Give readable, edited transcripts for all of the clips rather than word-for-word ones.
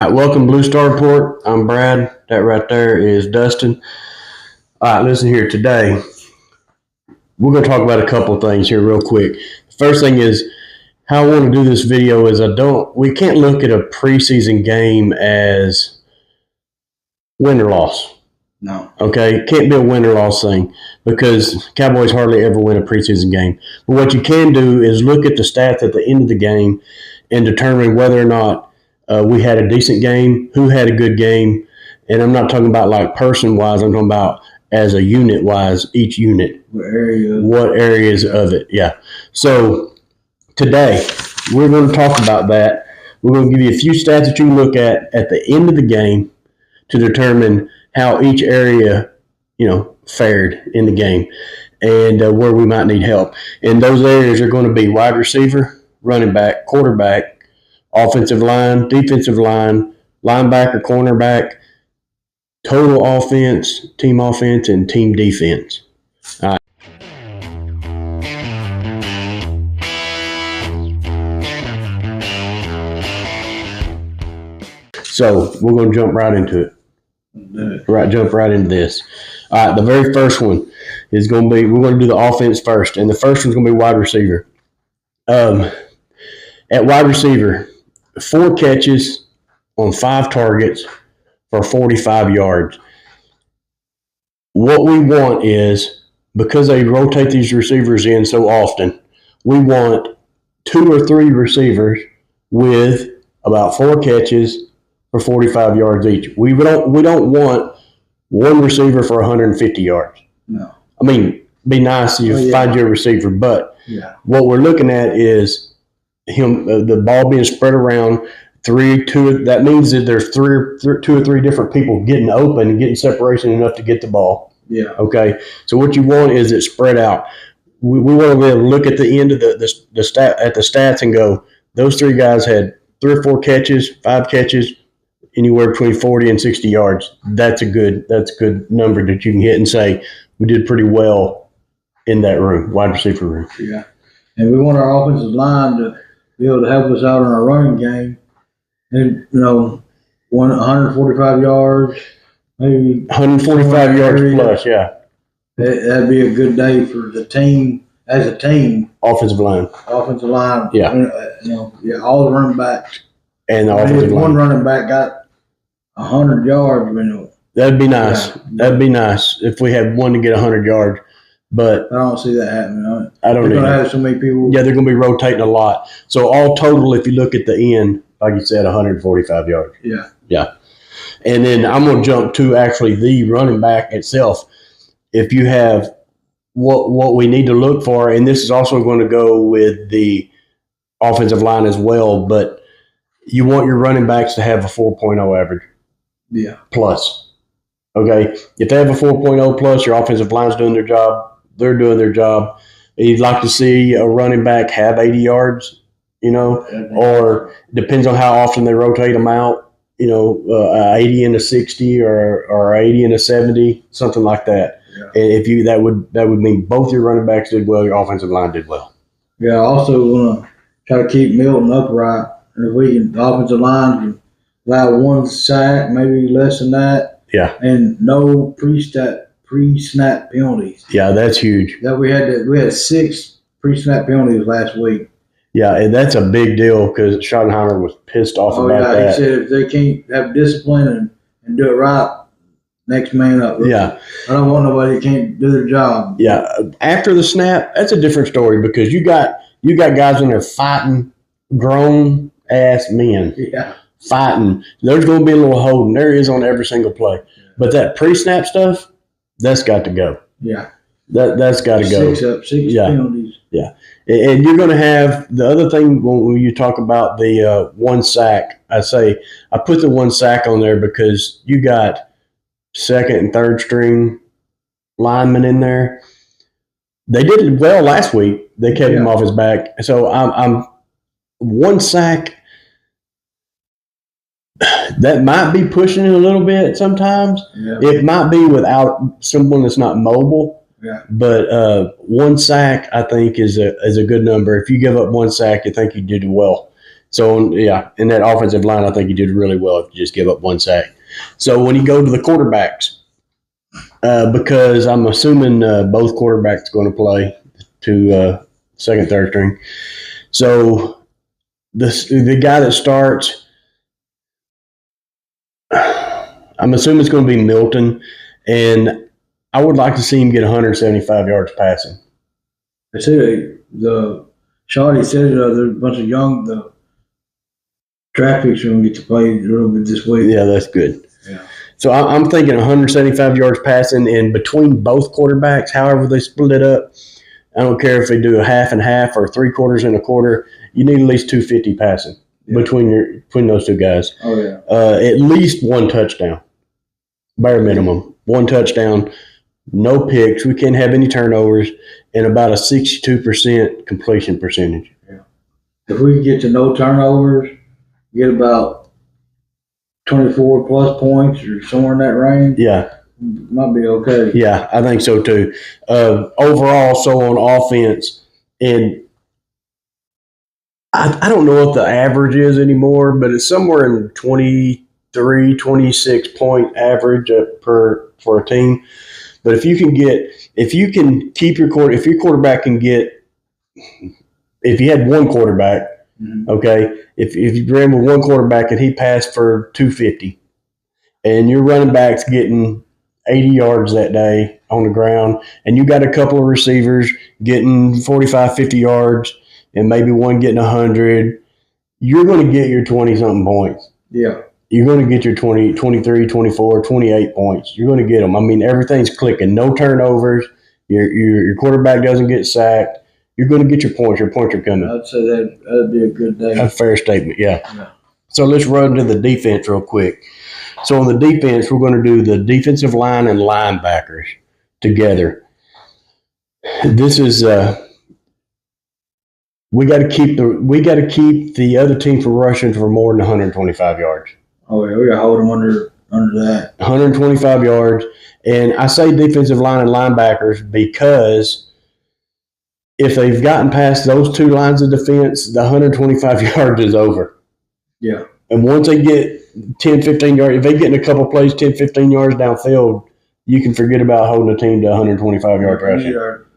All right, welcome Blue Star Report. I'm Brad. That right there is Dustin. All right, listen here. Today, we're going to talk about a couple of things here real quick. The first thing is how I want to do this video is we can't look at a preseason game as win or loss. No. Okay, it can't be a win or loss thing because Cowboys hardly ever win a preseason game. But what you can do is look at the stats at the end of the game and determine whether or not we had a decent game, who had a good game. And I'm not talking about like person-wise. I'm talking about as a unit-wise, each unit. What areas of it, yeah. So today, we're going to talk about that. We're going to give you a few stats that you can look at the end of the game to determine how each area, fared in the game and where we might need help. And those areas are going to be wide receiver, running back, quarterback, offensive line, defensive line, linebacker, cornerback, total offense, and team defense. All right. So we're going to jump right into it. Jump right into this. All right, the very first one is going to be, we're going to do the offense first, and the first one's going to be wide receiver. At wide receiver, 4 catches on 5 targets for 45 yards. What we want is, because they rotate these receivers in so often, we want 2 or 3 receivers with about 4 catches for 45 yards each. We don't want one receiver for 150 yards. No. I mean, be nice if you find your receiver, but what we're looking at is the ball being spread around 2. That means that there's 2 or 3 different people getting open and getting separation enough to get the ball. Yeah. Okay. So what you want is it spread out. We want to be able to look at the end of the stats and go, those 3 guys had 3 or 4 catches, 5 catches, anywhere between 40 and 60 yards. That's a good number that you can hit and say we did pretty well in that room, wide receiver room. Yeah. And we want our offensive line to be able to help us out in our running game. And 145 yards, maybe 145 yards plus, yeah. That'd be a good day for the team as a team. Offensive line. Yeah. All the running backs. And the offensive line. One running back got 100 yards, that'd be nice. Yeah. That'd be nice if we had one to get 100 yards. But I don't see that happening. I don't know. They're going to have so many people. Yeah, they're going to be rotating a lot. So all total, if you look at the end, like you said, 145 yards. Yeah. Yeah. And then I'm going to jump to actually the running back itself. If you have what we need to look for, and this is also going to go with the offensive line as well, but you want your running backs to have a 4.0 average. Yeah. Plus. Okay. If they have a 4.0 plus, your offensive line's doing their job. They're doing their job. You'd like to see a running back have 80 yards, or depends on how often they rotate them out, 80 and a 60 or 80 and a 70, something like that. Yeah. And if that would mean both your running backs did well, your offensive line did well. Yeah, I also want to try to keep Milton upright. And if we can, the offensive line can allow 1 sack, maybe less than that. Yeah. And no pre-snap penalties. Yeah, that's huge. We had 6 pre-snap penalties last week. Yeah, and that's a big deal because Schottenheimer was pissed off about that. He said if they can't have discipline and do it right, next man up. Yeah. I don't want nobody that can't do their job. Yeah. After the snap, that's a different story because you got guys in there fighting grown ass men. Yeah. Fighting. There's going to be a little holding. There is on every single play. Yeah. But that pre-snap stuff, that's got to go. Yeah. That's got to go. 6 penalties. Yeah. And you're going to have the other thing when you talk about the 1 sack. I put the 1 sack on there because you got second and third string linemen in there. They did well last week. They kept him off his back. So I'm 1 sack. That might be pushing it a little bit sometimes. Yeah. It might be without someone that's not mobile. Yeah. But 1 sack, I think, is a good number. If you give up 1 sack, you think you did well. So, yeah, in that offensive line, I think you did really well if you just give up one sack. So when you go to the quarterbacks, because I'm assuming both quarterbacks are going to play to second, third string. So the guy that starts, I'm assuming it's going to be Milton, and I would like to see him get 175 yards passing. I see the Shawty said there's a bunch of the draft picks are going to get to play a little bit this week. Yeah, that's good. Yeah. So I'm thinking 175 yards passing, and between both quarterbacks, however they split it up, I don't care if they do a half and half or 3/4 and a quarter. You need at least 250 passing between those two guys. Oh yeah. At least one touchdown, bare minimum. One touchdown, no picks. We can't have any turnovers, and about a 62% completion percentage. Yeah. If we can get to no turnovers, get about 24 plus points or somewhere in that range. Yeah. Might be okay. Yeah, I think so too. Overall, so on offense, and I don't know what the average is anymore, but it's somewhere in 23, 26 point average for a team. But if you can keep your if your quarterback can get, if you had one quarterback, okay, if you ran with one quarterback and he passed for 250, and your running back's getting 80 yards that day on the ground, and you got a couple of receivers getting 45, 50 yards, and maybe one getting 100, you're going to get your 20-something points. Yeah. You're going to get your 20, 23, 24, 28 points. You're going to get them. I mean, everything's clicking. No turnovers. Your quarterback doesn't get sacked. You're going to get your points. Your points are coming. I'd say that'd be a good day. A fair statement, yeah. So let's run to the defense real quick. So on the defense, we're going to do the defensive line and linebackers together. This is we got to keep the other team from rushing for more than 125 yards. Oh yeah, we got to hold them under that. 125 yards, and I say defensive line and linebackers because if they've gotten past those two lines of defense, the 125 yards is over. Yeah. And once they get 10, 15 yards, if they get in a couple plays 10, 15 yards downfield, you can forget about holding a team to 125 yards rushing.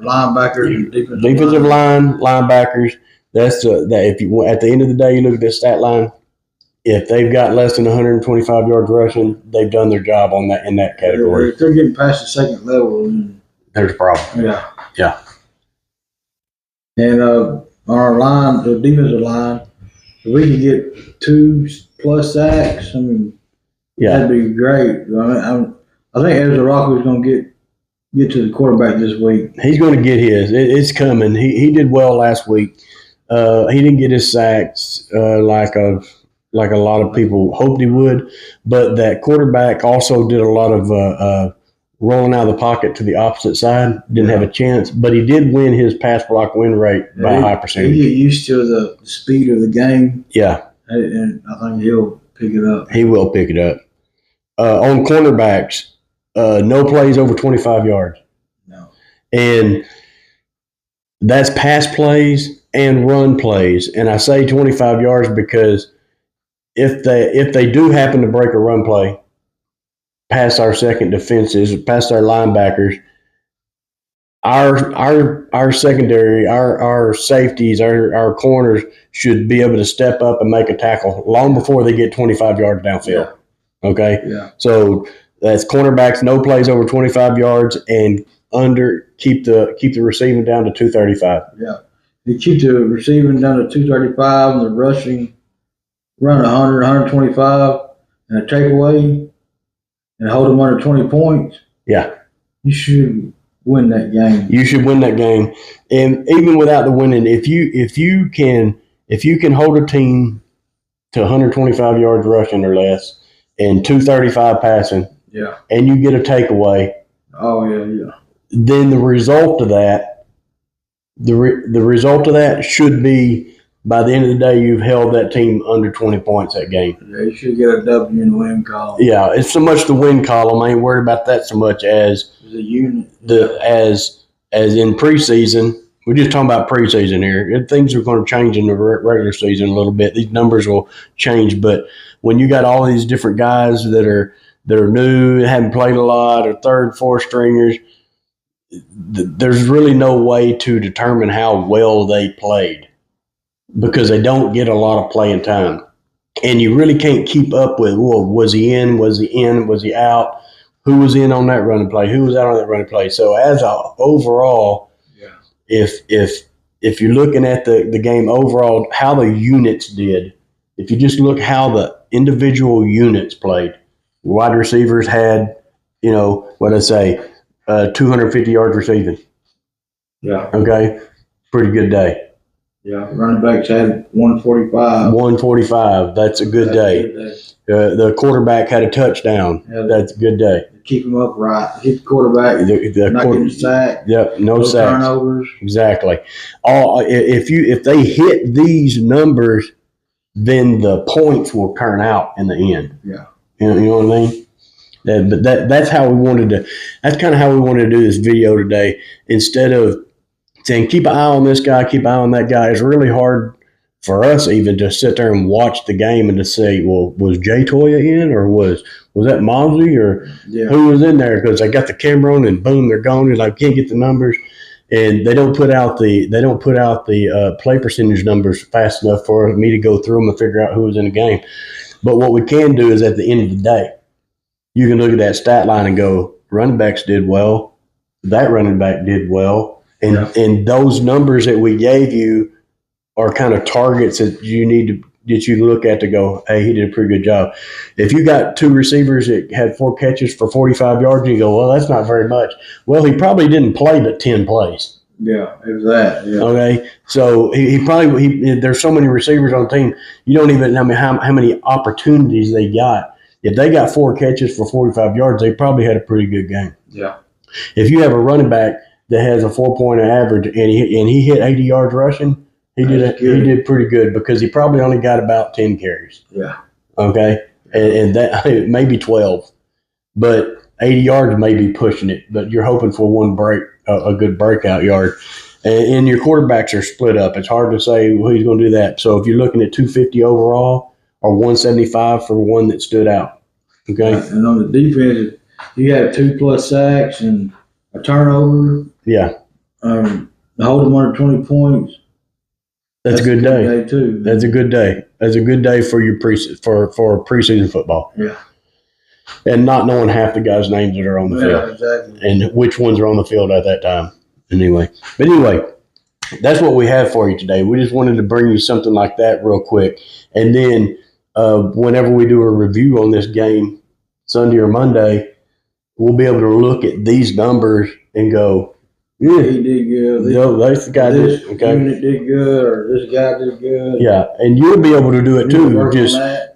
Linebackers and defensive line, linebackers. That's that. If you at the end of the day, you look at this stat line. If they've got less than 125 yards rushing, they've done their job in that category. If they're getting past the second level, then there's a problem. Yeah. Yeah. And on our line, the defensive line, if we can get 2+ sacks, I mean, that'd be great. I think Ezra Rockley's going to get to the quarterback this week. He's going to get his. It's coming. He did well last week. He didn't get his sacks like a lot of people hoped he would, but that quarterback also did a lot of rolling out of the pocket to the opposite side. Didn't have a chance, but he did win his pass block win rate by a high percentage. He get used to the speed of the game. Yeah. And I think he'll pick it up. He will pick it up. On cornerbacks, no plays over 25 yards. No. And that's pass plays and run plays. And I say 25 yards because if they do happen to break a run play past our second defenses, past our linebackers, our secondary, our safeties, our corners should be able to step up and make a tackle long before they get 25 yards downfield. Yeah. Okay? Yeah. So that's cornerbacks, no plays over 25 yards, and keep the receiving down to 235. Yeah. You keep the receiving down to 235 and the rushing run 100, 125 and a takeaway and hold them under 20 points. Yeah. You should win that game. You should win that game. And even without the winning, if you can hold a team to 125 yards rushing or less and 235 passing, yeah, and you get a takeaway. Oh yeah. Then the result of that, the result of that should be by the end of the day you've held that team under 20 points that game. Yeah, you should get a W in the win column. Yeah, it's so much the win column. I ain't worried about that so much as the unit. As in preseason we're just talking about preseason here. Things are going to change in the regular season a little bit. These numbers will change, but when you got all these different guys that are new, haven't played a lot, or third, fourth stringers, there's really no way to determine how well they played because they don't get a lot of playing time. And you really can't keep up with, well, was he in? Was he in? Was he out? Who was in on that running play? Who was out on that running play? So as a overall, if you're looking at the game overall, how the units did, if you just look how the individual units played, wide receivers had, 250 yards receiving. Yeah. Okay. Pretty good day. Yeah. Running backs had 145. 145. That's a good day. The quarterback had a touchdown. Yeah, that's a good day. Keep him upright. Keep the quarterback. Not getting sacked. Yep. No sacks. Turnovers. Exactly. If they hit these numbers, then the points will turn out in the end. Yeah. You know what I mean? But that's how we wanted to. That's kind of how we wanted to do this video today. Instead of saying keep an eye on this guy, keep an eye on that guy, it's really hard for us even to sit there and watch the game and to say, well, was Jay Toya in or was that Mosley or who was in there? Because they got the camera on and boom, they're gone. You're like, can't get the numbers, and they don't put out the play percentage numbers fast enough for me to go through them and figure out who was in the game. But what we can do is at the end of the day, you can look at that stat line and go, running backs did well, that running back did well, and those numbers that we gave you are kind of targets that you look at to go, hey, he did a pretty good job. If you got two receivers that had 4 catches for 45 yards, you go, well, that's not very much. Well, he probably didn't play but 10 plays. Yeah, it was that. Yeah. Okay, so he probably there's so many receivers on the team, you don't even know how many opportunities they got. If they got 4 catches for 45 yards, they probably had a pretty good game. Yeah. If you have a running back that has a 4-point average and he hit 80 yards rushing, he did pretty good because he probably only got about 10 carries. Yeah. Okay, and that maybe 12, but 80 yards may be pushing it. But you're hoping for a good breakout yard. And your quarterbacks are split up. It's hard to say who's going to do that. So if you're looking at 250 overall or 175 for one that stood out. Okay. And on the defense, you had 2+ sacks and a turnover. Yeah. Hold them under 20 points. That's a good day too. That's a good day. That's a good day for your for preseason football. Yeah. And not knowing half the guys' names that are on the field. Exactly. And which ones are on the field at that time. Anyway, that's what we have for you today. We just wanted to bring you something like that real quick. And then whenever we do a review on this game, Sunday or Monday, we'll be able to look at these numbers and go, yeah, he did good. That's the guy this did. Okay, unit did good, or this guy did good. Yeah, and you'll be able to do it too.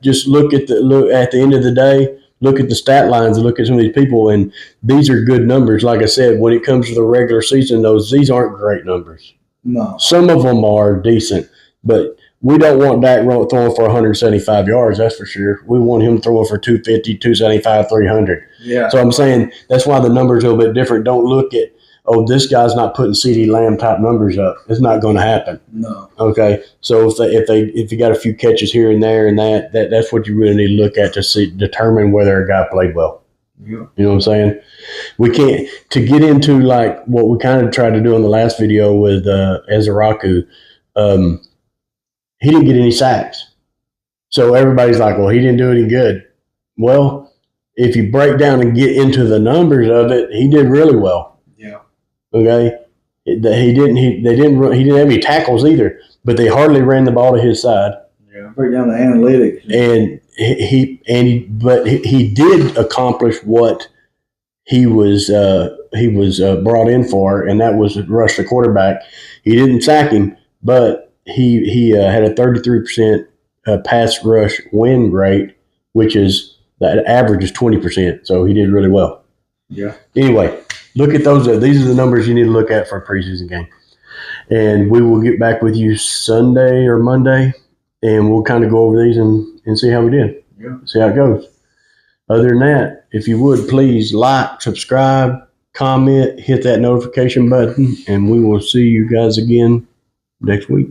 Just look at the end of the day. Look at the stat lines and look at some of these people, and these are good numbers. Like I said, when it comes to the regular season, these aren't great numbers. No, some of them are decent, but we don't want Dak throwing for 175 yards. That's for sure. We want him throwing for 250, 275, 300. Yeah. So I'm saying that's why the numbers are a little bit different. Don't look at, oh, this guy's not putting CeeDee Lamb type numbers up. It's not going to happen. No. Okay. So if you got a few catches here and there and that's what you really need to look at to determine whether a guy played well. Yeah. You know what I'm saying? We can't to get into like what we kind of tried to do in the last video with Ezraku. He didn't get any sacks. So everybody's like, well, he didn't do any good. Well, if you break down and get into the numbers of it, he did really well. Yeah. Okay. He didn't have any tackles either, but they hardly ran the ball to his side. Yeah. Break down the analytics. And he did accomplish what he was brought in for, and that was to rush the quarterback. He didn't sack him, but he had a 33% pass rush win rate, which is the average is 20%. So he did really well. Yeah. Anyway, look at those. These are the numbers you need to look at for a preseason game. And we will get back with you Sunday or Monday, and we'll kind of go over these and see how we did. Yeah. See how it goes. Other than that, if you would, please like, subscribe, comment, hit that notification button, and we will see you guys again next week.